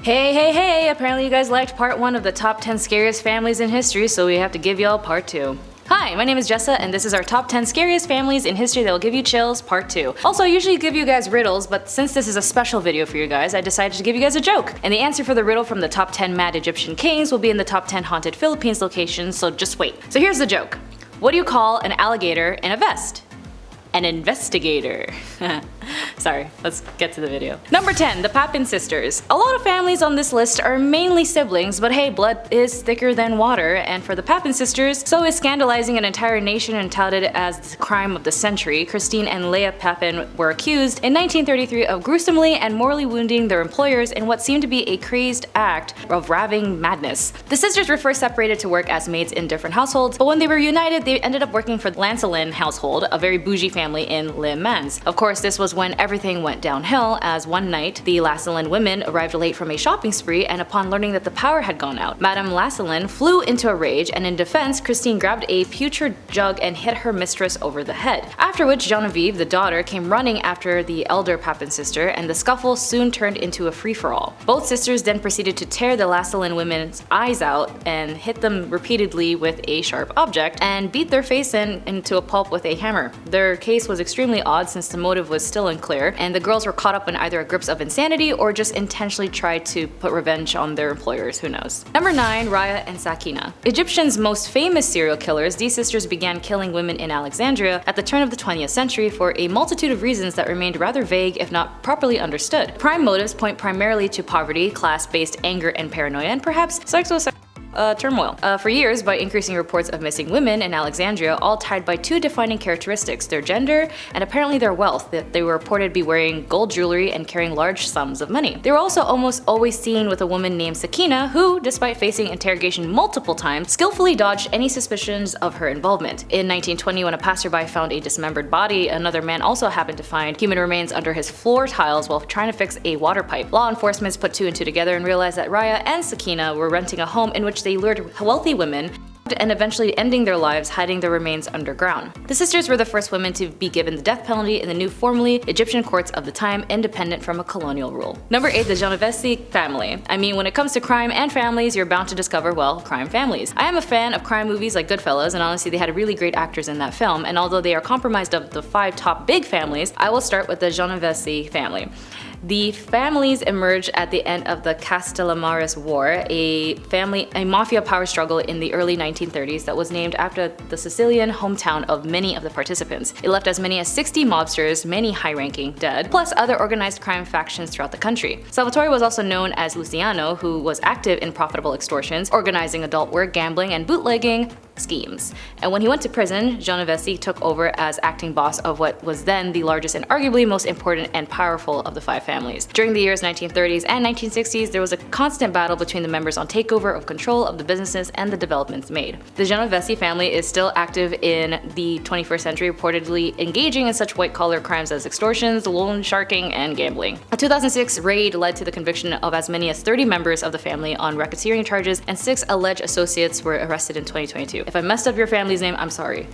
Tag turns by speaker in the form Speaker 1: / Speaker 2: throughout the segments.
Speaker 1: Hey, apparently you guys liked part 1 of the top 10 scariest families in history, so we have to give y'all part 2. Hi, my name is Jessa, and this is our top 10 scariest families in history that will give you chills, part 2. Also, I usually give you guys riddles, but since this is a special video for you guys, I decided to give you guys a joke. And the answer for the riddle from the top 10 mad Egyptian kings will be in the top 10 haunted Philippines locations, so just wait. So here's the joke. What do you call an alligator in a vest? An investigator. Sorry, let's get to the video. Number 10, the Papin Sisters. A lot of families on this list are mainly siblings, but hey, blood is thicker than water, and for the Papin Sisters, so is scandalizing an entire nation and touted as the crime of the century. Christine and Leah Papin were accused in 1933 of gruesomely and morally wounding their employers in what seemed to be a crazed act of raving madness. The sisters were first separated to work as maids in different households, but when they were united, they ended up working for the Lancelin household, a very bougie family in Le Mans. Of course, this was when everything went downhill, as one night, the Lancelin women arrived late from a shopping spree, and upon learning that the power had gone out, Madame Lancelin flew into a rage, and in defense, Christine grabbed a pewter jug and hit her mistress over the head. After which, Genevieve, the daughter, came running after the elder Papin sister, and the scuffle soon turned into a free-for-all. Both sisters then proceeded to tear the Lancelin women's eyes out and hit them repeatedly with a sharp object, and beat their face into a pulp with a hammer. Their case was extremely odd since the motive was still unclear, and the girls were caught up in either grips of insanity or just intentionally tried to put revenge on their employers, who knows. Number 9, Raya and Sakina. Egyptians' most famous serial killers, these sisters began killing women in Alexandria at the turn of the 20th century for a multitude of reasons that remained rather vague if not properly understood. Prime motives point primarily to poverty, class-based anger and paranoia, and perhaps sexual turmoil. For years, by increasing reports of missing women in Alexandria, all tied by two defining characteristics: their gender and apparently their wealth, that they were reported to be wearing gold jewelry and carrying large sums of money. They were also almost always seen with a woman named Sakina, who, despite facing interrogation multiple times, skillfully dodged any suspicions of her involvement. In 1920, when a passerby found a dismembered body, another man also happened to find human remains under his floor tiles while trying to fix a water pipe. Law enforcement put two and two together and realized that Raya and Sakina were renting a home in which they lured wealthy women and eventually ending their lives hiding their remains underground. The sisters were the first women to be given the death penalty in the new formerly Egyptian courts of the time, independent from a colonial rule. Number 8, the Genovese Family. I mean, when it comes to crime and families, you're bound to discover, well, crime families. I am a fan of crime movies like Goodfellas, and honestly they had really great actors in that film, and although they are compromised of the 5 top big families, I will start with the Genovese family. The families emerged at the end of the Castellamares War, a mafia power struggle in the early 1930s that was named after the Sicilian hometown of many of the participants. It left as many as 60 mobsters, many high-ranking, dead, plus other organized crime factions throughout the country. Salvatore was also known as Luciano, who was active in profitable extortions, organizing adult work, gambling, and bootlegging schemes. And when he went to prison, Genovese took over as acting boss of what was then the largest and arguably most important and powerful of the 5 families. During the years 1930s and 1960s, there was a constant battle between the members on takeover of control of the businesses and the developments made. The Genovese family is still active in the 21st century, reportedly engaging in such white-collar crimes as extortions, loan sharking, and gambling. A 2006 raid led to the conviction of as many as 30 members of the family on racketeering charges, and 6 alleged associates were arrested in 2022. If I messed up your family's name, I'm sorry.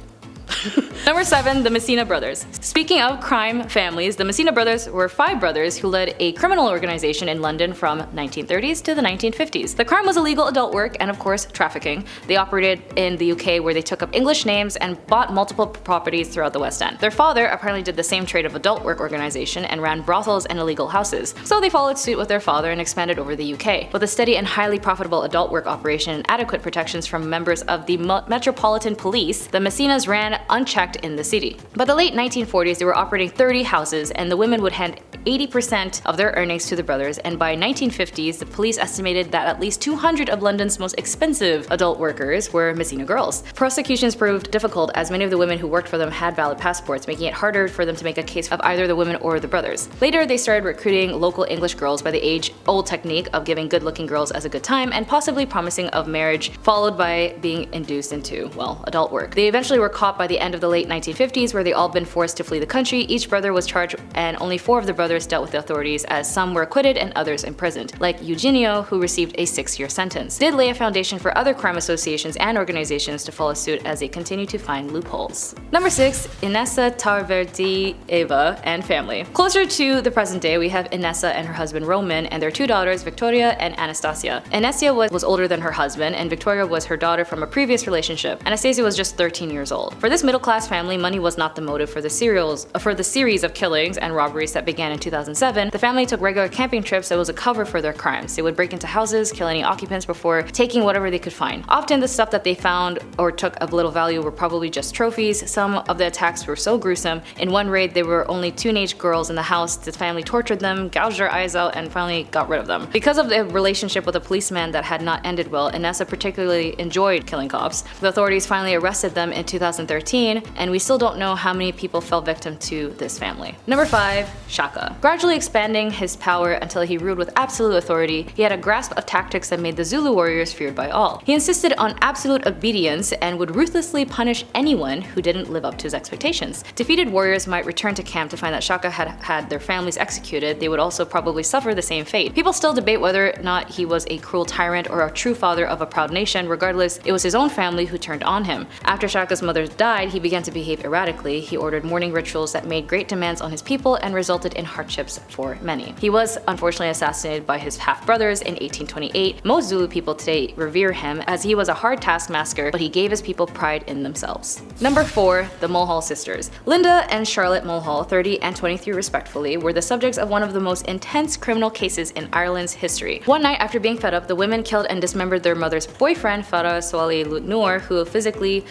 Speaker 1: Number 7, the Messina Brothers. Speaking of crime families, the Messina Brothers were 5 brothers who led a criminal organization in London from 1930s to the 1950s. The crime was illegal adult work and, of course, trafficking. They operated in the UK, where they took up English names and bought multiple properties throughout the West End. Their father apparently did the same trade of adult work organization and ran brothels and illegal houses, so they followed suit with their father and expanded over the UK. With a steady and highly profitable adult work operation and adequate protections from members of the Metropolitan Police, the Messinas ran unchecked in the city. By the late 1940s, they were operating 30 houses, and the women would hand 80% of their earnings to the brothers, and by 1950s, the police estimated that at least 200 of London's most expensive adult workers were Messina girls. Prosecutions proved difficult, as many of the women who worked for them had valid passports, making it harder for them to make a case of either the women or the brothers. Later, they started recruiting local English girls by the age-old technique of giving good-looking girls as a good time and possibly promising of marriage, followed by being induced into, well, adult work. They eventually were caught by the end of the late 1950s, where they all been forced to flee the country. Each brother was charged, and only 4 of the brothers brothers dealt with the authorities, as some were acquitted and others imprisoned, like Eugenio, who received a 6-year sentence, did lay a foundation for other crime associations and organizations to follow suit as they continue to find loopholes. Number 6. Inessa Tarverdi-Eva and family. Closer to the present day, we have Inessa and her husband Roman and their 2 daughters, Victoria and Anastasia. Anastasia was older than her husband, and Victoria was her daughter from a previous relationship. Anastasia was just 13 years old. For this middle-class family, money was not the motive for the series of killings and robberies that began in 2007. The family took regular camping trips that was a cover for their crimes. They would break into houses, kill any occupants before taking whatever they could find. Often the stuff that they found or took of little value were probably just trophies. Some of the attacks were so gruesome. In one raid, there were only teenage girls in the house. The family tortured them, gouged their eyes out, and finally got rid of them. Because of the relationship with a policeman that had not ended well, Inessa particularly enjoyed killing cops. The authorities finally arrested them in 2013, and we still don't know how many people fell victim to this family. Number 5. Shaka. Gradually expanding his power until he ruled with absolute authority, he had a grasp of tactics that made the Zulu warriors feared by all. He insisted on absolute obedience and would ruthlessly punish anyone who didn't live up to his expectations. Defeated warriors might return to camp to find that Shaka had had their families executed. They would also probably suffer the same fate. People still debate whether or not he was a cruel tyrant or a true father of a proud nation. Regardless, it was his own family who turned on him. After Shaka's mother died, he began to behave erratically. He ordered mourning rituals that made great demands on his people and resulted in hardships for many. He was unfortunately assassinated by his half-brothers in 1828. Most Zulu people today revere him as he was a hard taskmaster, but he gave his people pride in themselves. Number 4. The Mulhall Sisters. Linda and Charlotte Mulhall, 30 and 23 respectively, were the subjects of one of the most intense criminal cases in Ireland's history. One night after being fed up, the women killed and dismembered their mother's boyfriend, Farah Swali Noor, who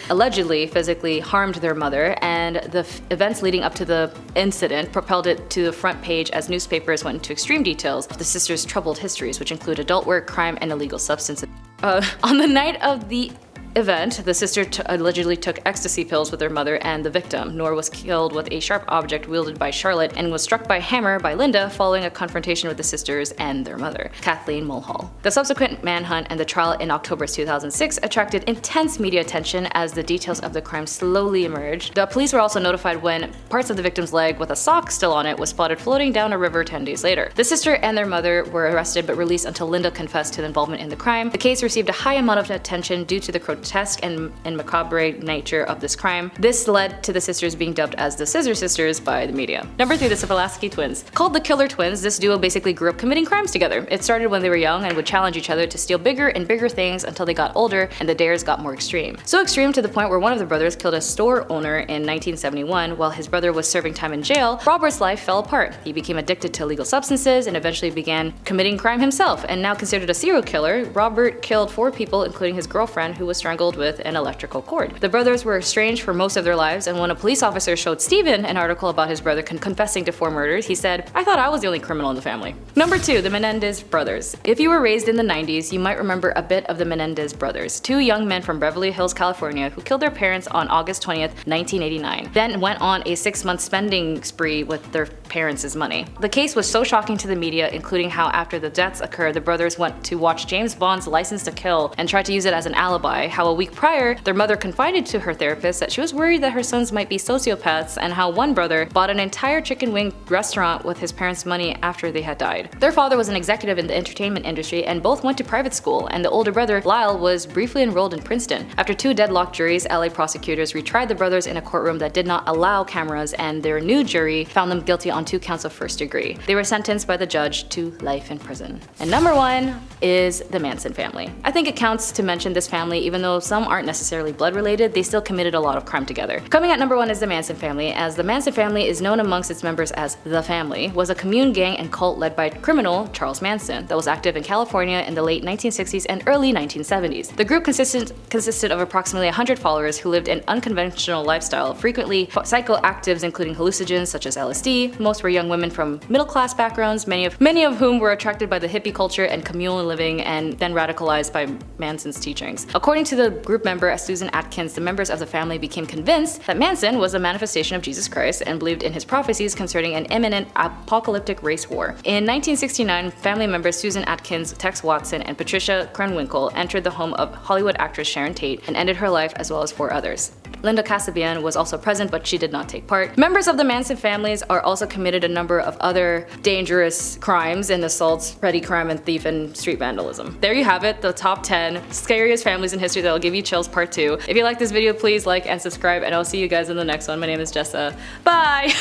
Speaker 1: allegedly physically harmed their mother, and the events leading up to the incident propelled it to the front page as newspapers went into extreme details of the sisters' troubled histories, which include adult work, crime, and illegal substances. On the night of the event, the sister allegedly took ecstasy pills with their mother and the victim. Noor was killed with a sharp object wielded by Charlotte and was struck by a hammer by Linda following a confrontation with the sisters and their mother, Kathleen Mulhall. The subsequent manhunt and the trial in October 2006 attracted intense media attention as the details of the crime slowly emerged. The police were also notified when parts of the victim's leg with a sock still on it was spotted floating down a river 10 days later. The sister and their mother were arrested but released until Linda confessed to the involvement in the crime. The case received a high amount of attention due to the grotesque and macabre nature of this crime. This led to the sisters being dubbed as the Scissor Sisters by the media. Number 3. The Spahalski Twins. Called the Killer Twins, this duo basically grew up committing crimes together. It started when they were young and would challenge each other to steal bigger and bigger things until they got older and the dares got more extreme. So extreme to the point where one of the brothers killed a store owner in 1971 while his brother was serving time in jail. Robert's life fell apart. He became addicted to illegal substances and eventually began committing crime himself. And now considered a serial killer, Robert killed 4 people, including his girlfriend, who was strangled with an electrical cord. The brothers were estranged for most of their lives, and when a police officer showed Stephen an article about his brother confessing to 4 murders, he said, "I thought I was the only criminal in the family." Number 2. The Menendez Brothers. If you were raised in the 90s, you might remember a bit of the Menendez Brothers, 2 young men from Beverly Hills, California, who killed their parents on August 20th, 1989, then went on a 6-month spending spree with their parents' money. The case was so shocking to the media, including how after the deaths occurred, the brothers went to watch James Bond's License to Kill and tried to use it as an alibi, how a week prior, their mother confided to her therapist that she was worried that her sons might be sociopaths, and how one brother bought an entire chicken wing restaurant with his parents' money after they had died. Their father was an executive in the entertainment industry and both went to private school, and the older brother, Lyle, was briefly enrolled in Princeton. After 2 deadlocked juries, LA prosecutors retried the brothers in a courtroom that did not allow cameras, and their new jury found them guilty on 2 counts of first degree. They were sentenced by the judge to life in prison. And number 1 is the Manson family. I think it counts to mention this family, even though some aren't necessarily blood related, they still committed a lot of crime together. Coming at number 1 is the Manson family, as the Manson family is known amongst its members as the Family, was a commune gang and cult led by criminal Charles Manson that was active in California in the late 1960s and early 1970s. The group consisted of approximately 100 followers who lived an unconventional lifestyle, frequently psychoactives including hallucinogens such as LSD. Most were young women from middle-class backgrounds, many of whom were attracted by the hippie culture and communal living and then radicalized by Manson's teachings. According to the group member Susan Atkins, the members of the family became convinced that Manson was a manifestation of Jesus Christ and believed in his prophecies concerning an imminent apocalyptic race war. In 1969, family members Susan Atkins, Tex Watson, and Patricia Krenwinkel entered the home of Hollywood actress Sharon Tate and ended her life as well as 4 others. Linda Kasabian was also present, but she did not take part. Members of the Manson families are also committed a number of other dangerous crimes and assaults, petty crime and thief and street vandalism. There you have it, the top 10 scariest families in history that will give you chills part 2. If you like this video, please like and subscribe, and I'll see you guys in the next one. My name is Jessa. Bye!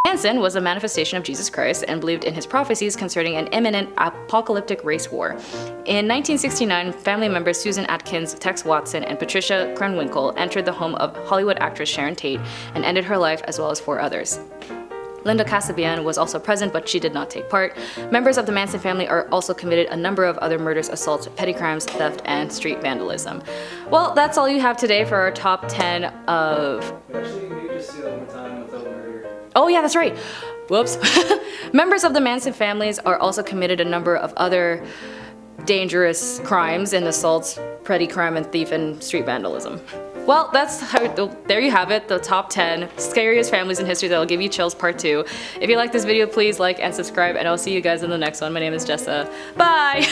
Speaker 1: Manson was a manifestation of Jesus Christ and believed in his prophecies concerning an imminent apocalyptic race war. In 1969, family members Susan Atkins, Tex Watson, and Patricia Krenwinkel entered the home of Hollywood actress Sharon Tate and ended her life, as well as 4 others. Linda Kasabian was also present, but she did not take part. Members of the Manson family are also committed a number of other murders, assaults, petty crimes, theft, and street vandalism. Well, that's all you have today for our top 10 of...
Speaker 2: Actually, maybe just see that one time without murder.
Speaker 1: Oh yeah, that's right. Whoops. Members of the Manson families are also committed a number of other dangerous crimes and assaults, petty crime and thief and street vandalism. Well, there you have it, the top 10 scariest families in history that will give you chills part 2. If you like this video, please like and subscribe, and I'll see you guys in the next one. My name is Jessa. Bye!